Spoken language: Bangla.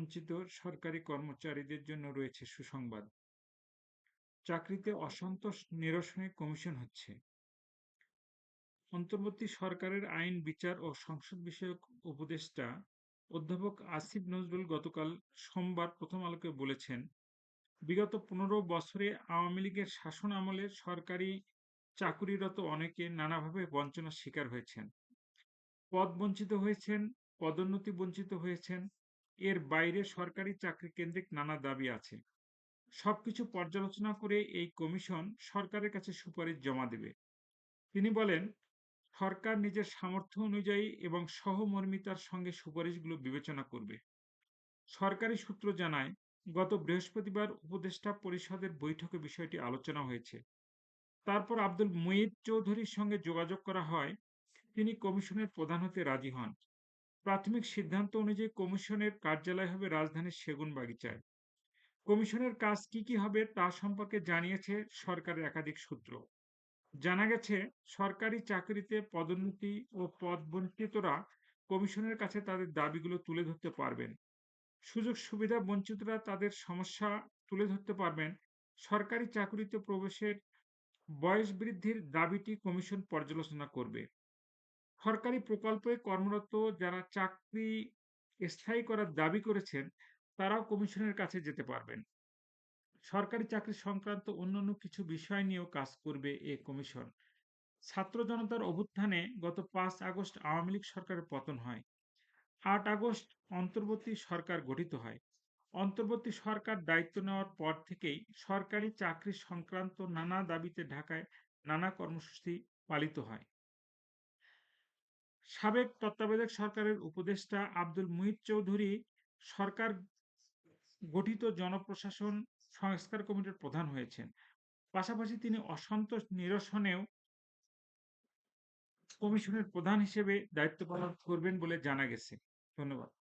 বঞ্চিত সরকারি কর্মচারীদের জন্য রয়েছে সুসংবাদ। চাকরিতে অসন্তোষ নিরসনে কমিশন হচ্ছে। অন্তর্বর্তী সরকারের আইন, বিচার ও সংসদ বিষয়ক উপদেষ্টা অধ্যাপক আসিফ নজরুল গতকাল সোমবার প্রথম আলোকে বলেছেন, বিগত ১৫ বছরে আওয়ামী লীগের শাসন আমলে সরকারি চাকুরিরত অনেকে নানাভাবে বঞ্চনার শিকার হয়েছেন। পদ বঞ্চিত হয়েছেন, পদোন্নতি বঞ্চিত হয়েছেন। এর বাইরে সরকারি চাকরি কেন্দ্রিক নানা দাবি আছে। সবকিছু পর্যালোচনা করে এই কমিশন সরকারের কাছে সুপারিশ জমা দেবে। তিনি বলেন, সরকার নিজের সামর্থ্য অনুযায়ী এবং সহমর্মিতার সঙ্গে সুপারিশগুলো বিবেচনা করবে। সরকারি সূত্র জানায়, গত বৃহস্পতিবার উপদেষ্টা পরিষদের বৈঠকে বিষয়টি আলোচনা হয়েছে। তারপর আব্দুল মুঈদ চৌধুরীর সঙ্গে যোগাযোগ করা হয়। তিনি কমিশনের প্রধান হতে রাজি হন। প্রাথমিক সিদ্ধান্ত অনুযায়ী কমিশনের কার্যালয় হবে রাজধানীর সেগুনবাগিচায়। কমিশনের কাজ কি হবে তা সম্পর্কে জানিয়েছে সরকারের একাধিক সূত্র। জানা গেছে, সরকারি চাকরিতে পদোন্নতি ও পদবঞ্চিতরা কমিশনের কাছে তাদের দাবিগুলো তুলে ধরতে পারবেন। সুযোগ সুবিধা বঞ্চিতরা তাদের সমস্যা তুলে ধরতে পারবেন। সরকারি চাকরিতে প্রবেশের বয়স বৃদ্ধির দাবিটি কমিশন পর্যালোচনা করবে। সরকারি প্রকল্পে কর্মরত যারা চাকরি স্থায়ী করার দাবি করেছেন, তারাও কমিশনের কাছে যেতে পারবেন। সরকারি চাকরি সংক্রান্ত অন্যান্য কিছু বিষয় নিয়েও কাজ করবে এ কমিশন। ছাত্র জনতার অভ্যুত্থানে গত ৫ আগস্ট আওয়ামী লীগ সরকারের পতন হয়। ৮ আগস্ট অন্তর্বর্তী সরকার গঠিত হয়। অন্তর্বর্তী সরকার দায়িত্ব নেওয়ার পর থেকেই সরকারি চাকরি সংক্রান্ত নানা দাবিতে ঢাকায় নানা কর্মসূচি পালিত হয়। সাবেক তত্ত্বাবধায়ক সরকারের উপদেষ্টা আব্দুল মুঈদ চৌধুরী সরকার গঠিত জনপ্রশাসন সংস্কার কমিটির প্রধান হয়েছেন। পাশাপাশি তিনি অসন্তোষ নিরসনেও কমিশনের প্রধান হিসেবে দায়িত্ব পালন করবেন বলে জানা গেছে। ধন্যবাদ।